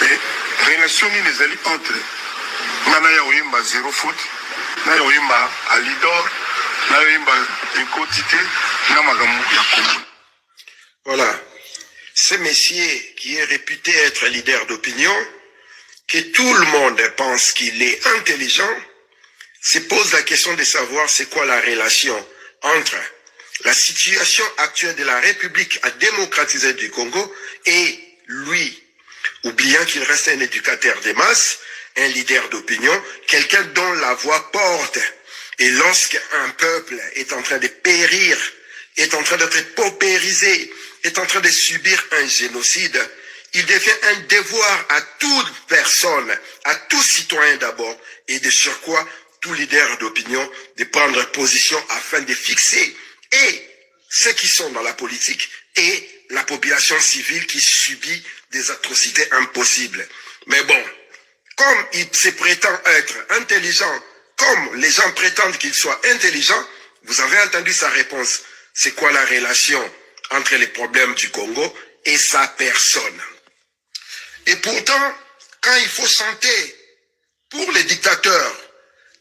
Mais relation les alliés entre Nana Yaoyemba zéro faute, Nana Yaoyemba Alidor, Nana Yaoyemba Nkotité, Namagamu Yakomo. Voilà. Ce monsieur qui est réputé être leader d'opinion, que tout le monde pense qu'il est intelligent, se pose la question de savoir c'est quoi la relation entre la situation actuelle de la République démocratisée du Congo et lui, oubliant qu'il reste un éducateur des masses, un leader d'opinion, quelqu'un dont la voix porte. Et lorsqu'un peuple est en train de périr, est en train d'être paupérisé, est en train de subir un génocide, il devient un devoir à toute personne, à tout citoyen d'abord, et de surcroît, tout leader d'opinion, de prendre position afin de fixer et ceux qui sont dans la politique et la population civile qui subit des atrocités impossibles. Mais bon, comme il se prétend être intelligent, comme les gens prétendent qu'il soit intelligent, vous avez entendu sa réponse. C'est quoi la relation entre les problèmes du Congo et sa personne? Et pourtant, quand il faut santé pour les dictateurs,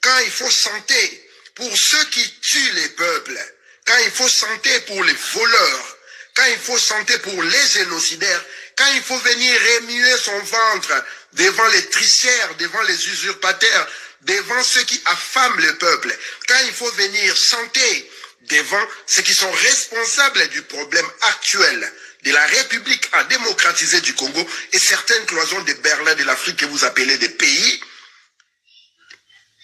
quand il faut santé pour ceux qui tuent les peuples, quand il faut santé pour les voleurs, quand il faut santé pour les génocidaires, quand il faut venir remuer son ventre devant les tricheurs, devant les usurpateurs, devant ceux qui affament le peuple, quand il faut venir santé devant ceux qui sont responsables du problème actuel de la République démocratisée du Congo et certaines cloisons de Berlin de l'Afrique que vous appelez des pays,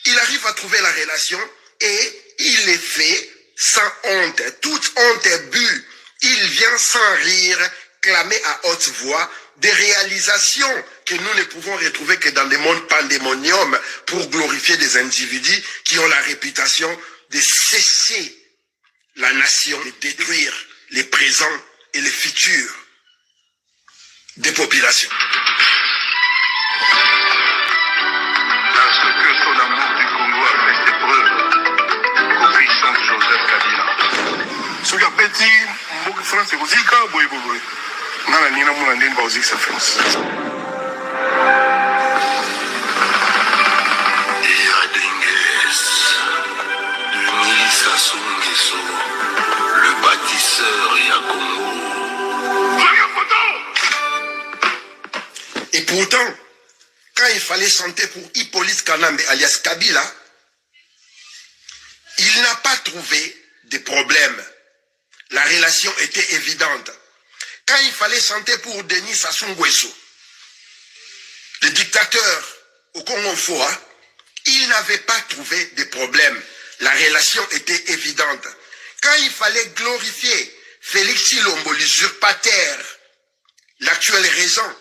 il arrive à trouver la relation et il les fait sans honte, toute honte bue. Il vient sans rire, clamer à haute voix des réalisations que nous ne pouvons retrouver que dans des mondes pandémonium pour glorifier des individus qui ont la réputation de cesser la nation, de détruire les présents et les futurs des populations. Parce que ton amour du Congo a fait ses preuves au puissant Joseph Kabila. Ce qui a petit, beaucoup de France, c'est aussi quand vous voyez. Nana Nina Moulanden va aussi sa France. Le bâtisseur et à Congo. Et pourtant, quand il fallait chanter pour Hippolyte Kanambe alias Kabila, il n'a pas trouvé de problème. La relation était évidente. Quand il fallait chanter pour Denis Sassou Nguesso, le dictateur au Congo-Foa, il n'avait pas trouvé de problème. La relation était évidente. Quand il fallait glorifier Félix Tshilombo, l'usurpateur, l'actuel régent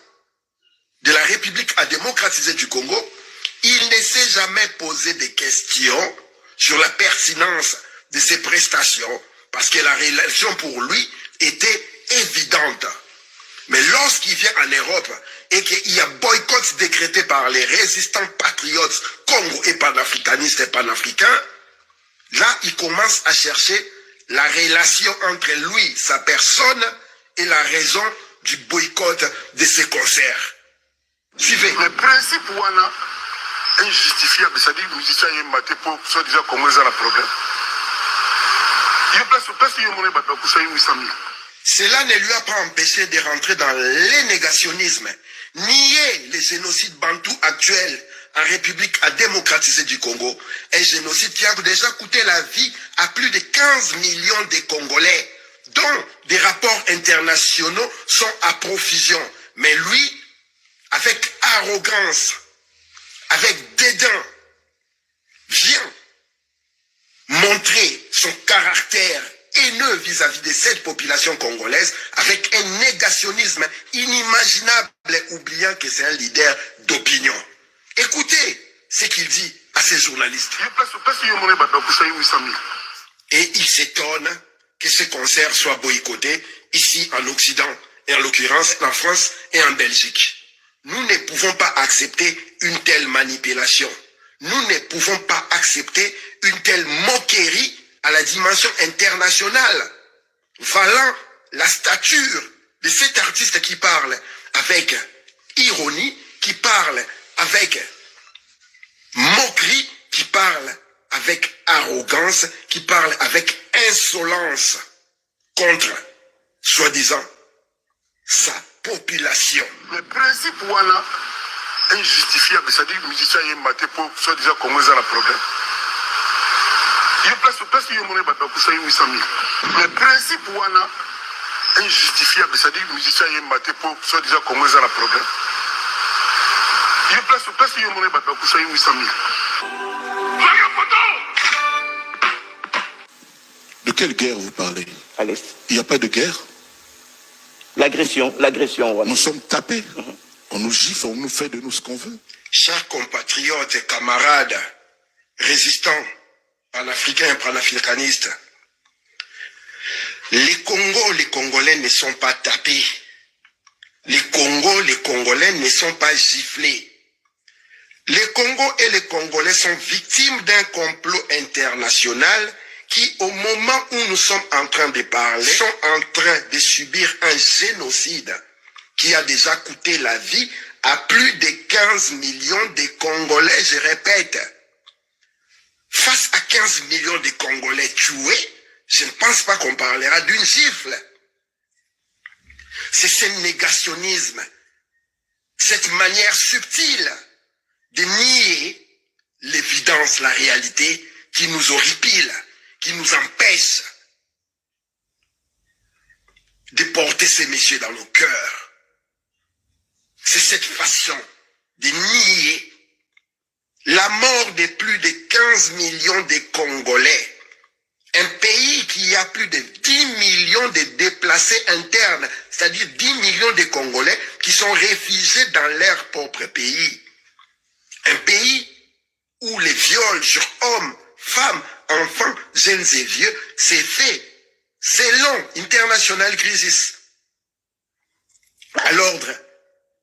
de la République démocratisée du Congo, il ne s'est jamais posé de questions sur la pertinence de ses prestations, parce que la relation pour lui était évidente. Mais lorsqu'il vient en Europe et qu'il y a boycott décrété par les résistants patriotes Congo et panafricanistes et panafricains, là, il commence à chercher la relation entre lui, sa personne, et la raison du boycott de ses concerts. Suivez. Le principe ouana injustifiable, c'est-à-dire que les musiciens sont matés pour soi-disant comment ils ont le problème. Il y a place où il y a mon ébat pour ça, 800 000. Cela ne lui a pas empêché de rentrer dans le négationnisme, nier les génocides bantous actuels en République démocratisée du Congo, un génocide qui a déjà coûté la vie à plus de 15 millions de Congolais, dont des rapports internationaux sont à profusion. Mais lui, avec arrogance, avec dédain, vient montrer son caractère haineux vis-à-vis de cette population congolaise avec un négationnisme inimaginable, oubliant que c'est un leader d'opinion. Écoutez ce qu'il dit à ces journalistes. Et il s'étonne que ce concert soit boycotté ici en Occident, et en l'occurrence en France et en Belgique. Nous ne pouvons pas accepter une telle manipulation. Nous ne pouvons pas accepter une telle moquerie à la dimension internationale, valant la stature de cet artiste qui parle avec ironie, qui parle avec moquerie, qui parle avec arrogance, qui parle avec insolence contre, soi-disant, sa population. Le principe wana injustifiable, c'est-à-dire que musicien est maté pour soi-disant Congo a un problème. Il y a place il y a mon ébat pour ça 800 000. Le principe wana injustifiable, c'est-à-dire que musicien est maté pour soi-disant Congo a un problème. Il y a place il y a mon ébat pour ça 800 000. De quelle guerre vous parlez? À l'Est. Il n'y a pas de guerre. L'agression. Nous sommes tapés. On nous gifle, on nous fait de nous ce qu'on veut. Chers compatriotes et camarades résistants panafricains et panafricanistes, les Congolais ne sont pas tapés. Les Congolais ne sont pas giflés. Les Congos et les Congolais sont victimes d'un complot international qui, au moment où nous sommes en train de parler, sont en train de subir un génocide qui a déjà coûté la vie à plus de 15 millions de Congolais, je répète. Face à 15 millions de Congolais tués, je ne pense pas qu'on parlera d'une gifle. C'est ce négationnisme, cette manière subtile de nier l'évidence, la réalité, qui nous horripile, qui nous empêche de porter ces messieurs dans nos cœurs. C'est cette façon de nier la mort de plus de 15 millions de Congolais. Un pays qui a plus de 10 millions de déplacés internes, c'est-à-dire 10 millions de Congolais qui sont réfugiés dans leur propre pays. Un pays où les viols sur hommes, femmes, enfants, jeunes et vieux, c'est fait selon International Crisis à l'ordre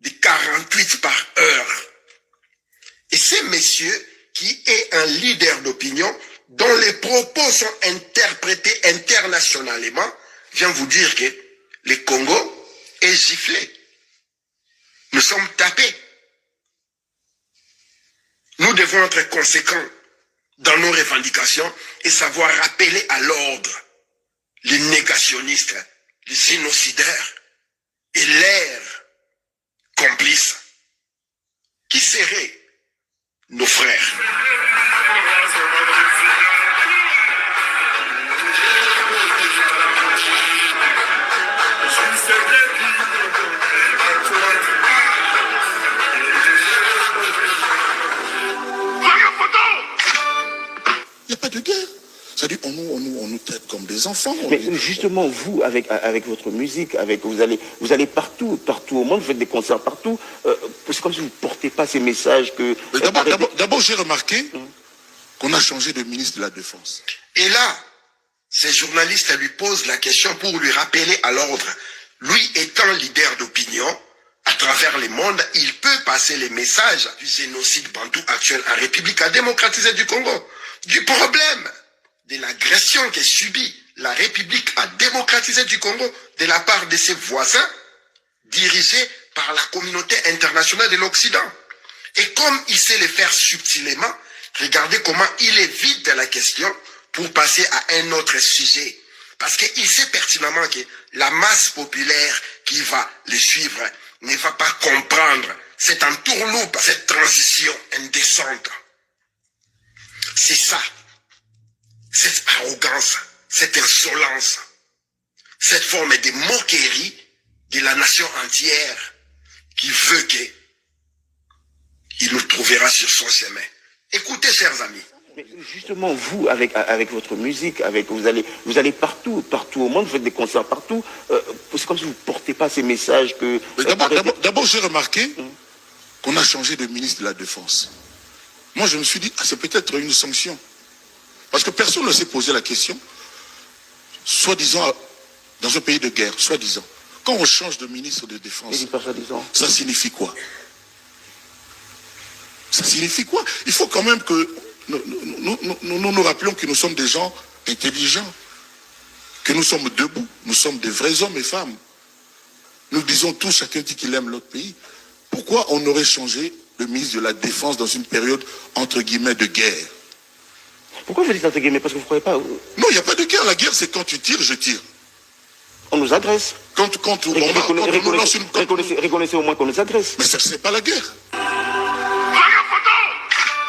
de 48 par heure. Et ces messieurs qui est un leader d'opinion dont les propos sont interprétés internationalement, vient vous dire que le Congo est giflé. Nous sommes tapés. Nous devons être conséquents dans nos revendications et savoir rappeler à l'ordre les négationnistes, les génocidaires et leurs complices qui seraient nos frères. Il n'y a pas de guerre. C'est-à-dire on nous traite comme des enfants. Mais justement, vous, avec votre musique, vous allez partout au monde, vous faites des concerts partout. C'est comme si vous ne portez pas ces messages que... D'abord, j'ai remarqué qu'on a changé de ministre de la Défense. Et là, ces journalistes lui posent la question pour lui rappeler à l'ordre. Lui étant leader d'opinion, à travers le monde, il peut passer les messages du génocide bantou actuel en République démocratisée du Congo. Du problème de l'agression qu'est subie la République démocratisée du Congo de la part de ses voisins, dirigés par la communauté internationale de l'Occident. Et comme il sait le faire subtilement, regardez comment il évite la question pour passer à un autre sujet. Parce qu'il sait pertinemment que la masse populaire qui va le suivre ne va pas comprendre cette entourloupe, cette transition indécente. C'est ça, cette arrogance, cette insolence, cette forme de moquerie de la nation entière qui veut qu'il nous trouvera sur son chemin. Écoutez, chers amis. Mais justement, vous, avec votre musique, vous allez partout au monde, vous faites des concerts partout. C'est comme si vous ne portez pas ces messages que... D'abord, j'ai remarqué qu'on a changé de ministre de la Défense. Moi, je me suis dit, c'est peut-être une sanction. Parce que personne ne s'est posé la question, soi-disant, dans un pays de guerre, soi-disant. Quand on change de ministre de Défense, ça signifie quoi? Ça signifie quoi? Il faut quand même que nous nous rappelons que nous sommes des gens intelligents. que nous sommes debout, nous sommes des vrais hommes et femmes. Nous disons tous, chacun dit qu'il aime notre pays. Pourquoi on aurait changé le ministre de la Défense dans une période, entre guillemets, de guerre? Pourquoi vous dites entre guillemets? Parce que vous ne croyez pas... Non, il n'y a pas de guerre. La guerre, c'est quand tu tires, je tire. On nous adresse. Quand on nous lance une... Reconnaissez au moins qu'on nous adresse. Mais ça, c'est pas la guerre.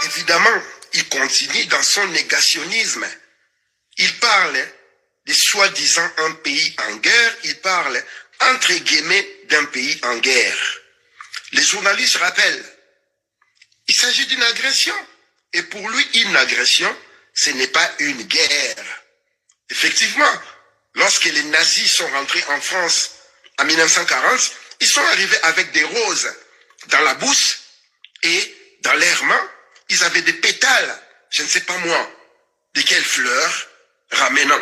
Évidemment, il continue dans son négationnisme. Il parle de soi-disant un pays en guerre, il parle entre guillemets d'un pays en guerre. Les journalistes rappellent, il s'agit d'une agression. Et pour lui, une agression, ce n'est pas une guerre. Effectivement, lorsque les nazis sont rentrés en France en 1940, ils sont arrivés avec des roses dans la bouche et dans leurs mains, ils avaient des pétales, je ne sais pas moi, de quelles fleurs, ramenant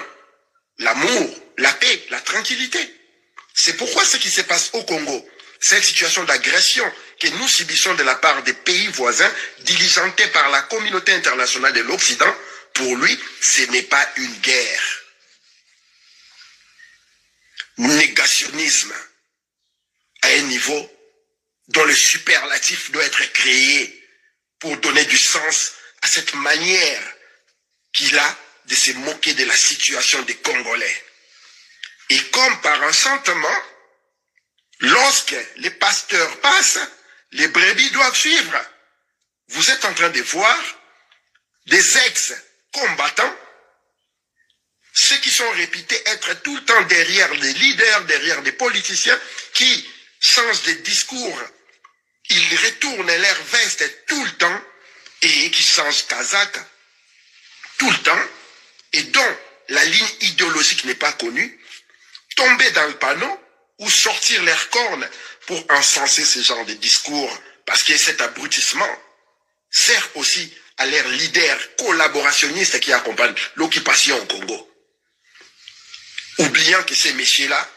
l'amour, la paix, la tranquillité. C'est pourquoi ce qui se passe au Congo, cette situation d'agression que nous subissons de la part des pays voisins, diligentés par la communauté internationale de l'Occident, pour lui, ce n'est pas une guerre. Négationnisme à un niveau dont le superlatif doit être créé pour donner du sens à cette manière qu'il a de se moquer de la situation des Congolais. Et comme par enchantement, lorsque les pasteurs passent, les brebis doivent suivre. Vous êtes en train de voir des ex-combattants, ceux qui sont réputés être tout le temps derrière des leaders, derrière des politiciens, qui changent de discours. Ils retournent leur veste tout le temps et qui changent casaque tout le temps et dont la ligne idéologique n'est pas connue, tomber dans le panneau ou sortir leurs cornes pour encenser ce genre de discours parce que cet abrutissement sert aussi à leurs leaders collaborationnistes qui accompagnent l'occupation au Congo. Oubliant que ces messieurs-là,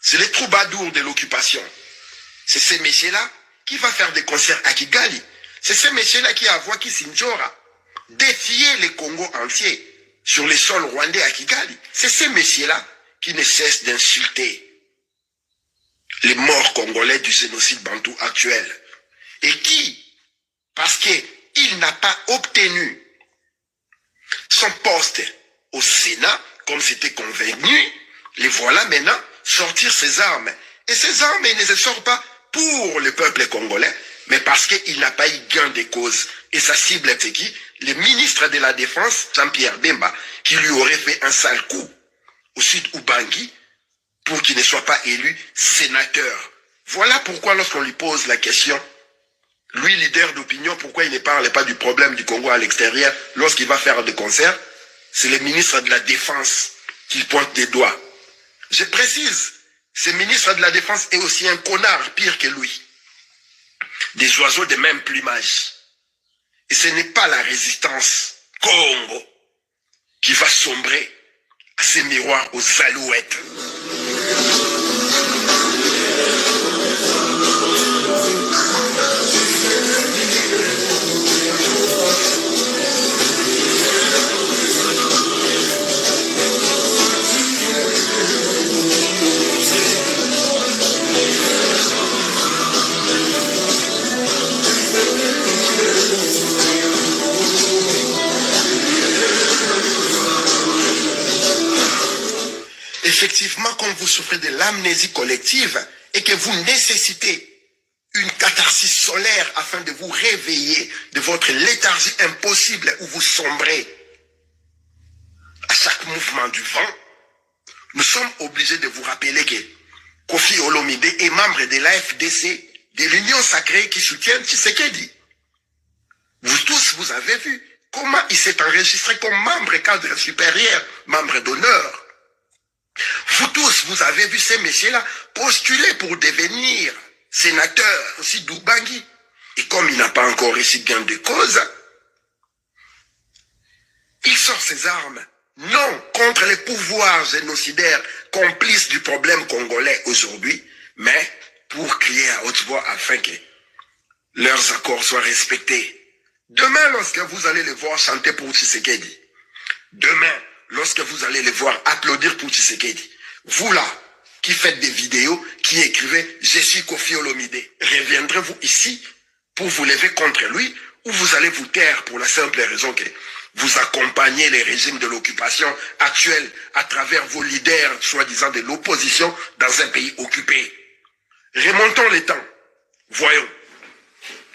c'est les troubadours de l'occupation. C'est ces messieurs-là qui va faire des concerts à Kigali. C'est ces messieurs-là qui, à Voiki Sinjora, défier les Congo entiers sur les sols rwandais à Kigali. C'est ces messieurs-là qui ne cessent d'insulter les morts congolais du génocide bantou actuel. Et qui, parce qu'il n'a pas obtenu son poste au Sénat, comme c'était convenu, les voilà maintenant sortir ses armes. Et ces armes, il ne se sort pas pour le peuple congolais, mais parce qu'il n'a pas eu gain de cause. Et sa cible, c'est qui? Le ministre de la Défense, Jean-Pierre Bemba, qui lui aurait fait un sale coup au sud Ubangi pour qu'il ne soit pas élu sénateur. Voilà pourquoi lorsqu'on lui pose la question, lui, leader d'opinion, pourquoi il ne parle pas du problème du Congo à l'extérieur lorsqu'il va faire des concerts? C'est le ministre de la Défense qui pointe des doigts. Je précise, ce ministre de la Défense est aussi un connard pire que lui. Des oiseaux de même plumage. Et ce n'est pas la résistance Congo qui va sombrer à ces miroirs aux alouettes. Effectivement, quand vous souffrez de l'amnésie collective et que vous nécessitez une catharsis solaire afin de vous réveiller de votre léthargie impossible où vous sombrez à chaque mouvement du vent, nous sommes obligés de vous rappeler que Kofi Olomide est membre de l'AFDC, de l'Union sacrée qui soutient Tshisekedi. Vous tous, vous avez vu comment il s'est enregistré comme membre cadre supérieur, membre d'honneur. Vous tous, vous avez vu ces messieurs-là postuler pour devenir sénateur aussi d'Ubangi. Et comme il n'a pas encore réussi gain de cause, il sort ses armes, non contre les pouvoirs génocidaires complices du problème congolais aujourd'hui, mais pour crier à haute voix afin que leurs accords soient respectés. Demain, lorsque vous allez les voir chanter pour Tshisekedi, demain, lorsque vous allez les voir applaudir pour Tshisekedi. Vous là, qui faites des vidéos, qui écrivez « Je suis Kofi Olomide », reviendrez-vous ici pour vous lever contre lui ou vous allez vous taire pour la simple raison que vous accompagnez les régimes de l'occupation actuelle à travers vos leaders, soi-disant de l'opposition, dans un pays occupé. Remontons les temps. Voyons.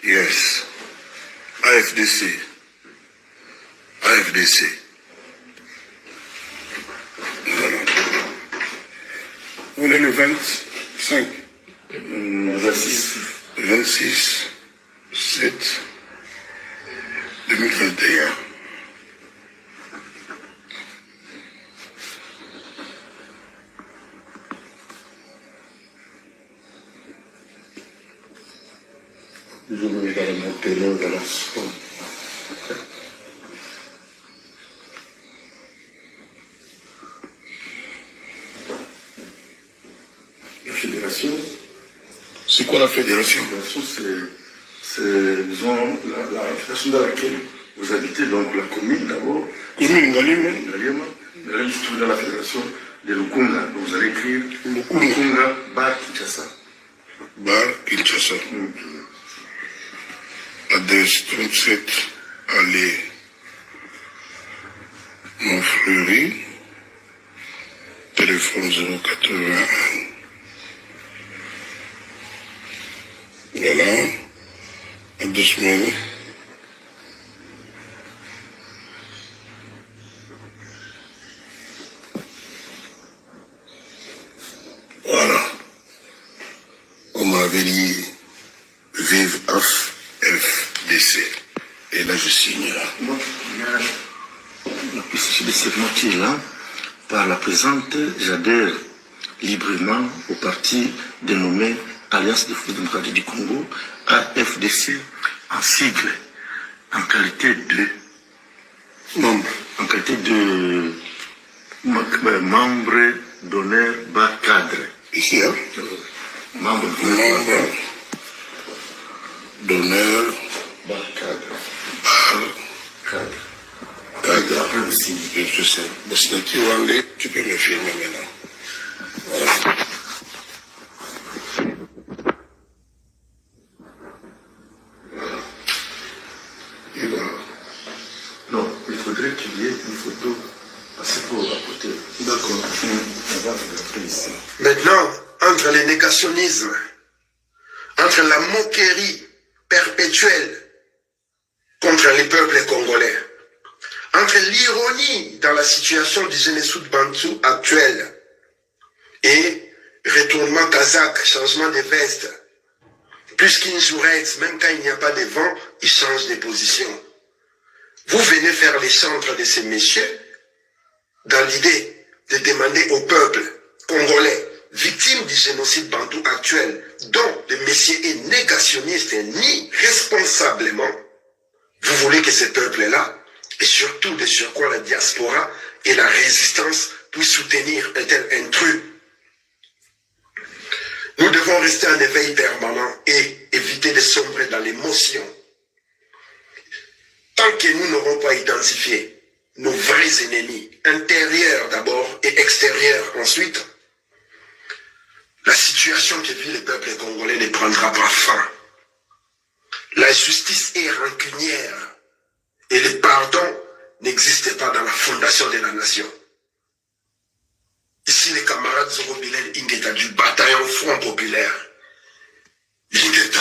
Yes. AFDC. AFDC. Voilà. On est le 25. 26. 7. 2021. Je vais dans la montée, dans la somme. La fédération. C'est quoi la fédération? La fédération, c'est disons, la fédération dans laquelle vous habitez, donc la commune d'abord. Commune Galima. Galima. Là, je trouve dans la fédération de Lukunga. Donc vous allez écrire Lukunga Bar Kinshasa. Bar Kinshasa. Adresse 37, allée Montfleury, téléphone 081. Voilà, adresse mail. Voilà, on m'avait dit vive FDC. Et là, je signe là. Donc, la PCC de serment qui est là, par la présente, j'adhère librement au parti dénommé Alliance des Frères démocratiques du Congo, AFDC, en sigle, en qualité de membre, membre d'honneur bas cadre. Ici, hein? Membre d'honneur Membre d'honneur bas cadre. cadre. Après le signe. Je sais. Mais si tu vas aller, tu peux me filmer maintenant. Voilà. Et voilà. Non, il faudrait qu'il y ait une photo assez pour à côté. D'accord. On va regarder ici. Maintenant, entre les négationnismes, entre la moquerie perpétuelle contre les peuples congolais, entre l'ironie dans la situation du génocide bantou actuel et retournement kazakh, changement de veste, puisqu'il jouerait, même quand il n'y a pas de vent, il change de position. Vous venez faire les chantres de ces messieurs dans l'idée de demander au peuple congolais, victime du génocide bantou actuel, dont le messieurs est négationniste et nie responsablement, vous voulez que ce peuple-là, et surtout de surcroît la diaspora et la résistance, puissent soutenir un tel intrus. Nous devons rester en éveil permanent et éviter de sombrer dans l'émotion. Tant que nous n'aurons pas identifié nos vrais ennemis, intérieurs d'abord et extérieurs ensuite, la situation que vit le peuple congolais ne prendra pas fin. La justice est rancunière et le pardon n'existe pas dans la fondation de la nation. Ici, les camarades Zoro Bilel Ingeta du bataillon Front Populaire. Ingeta.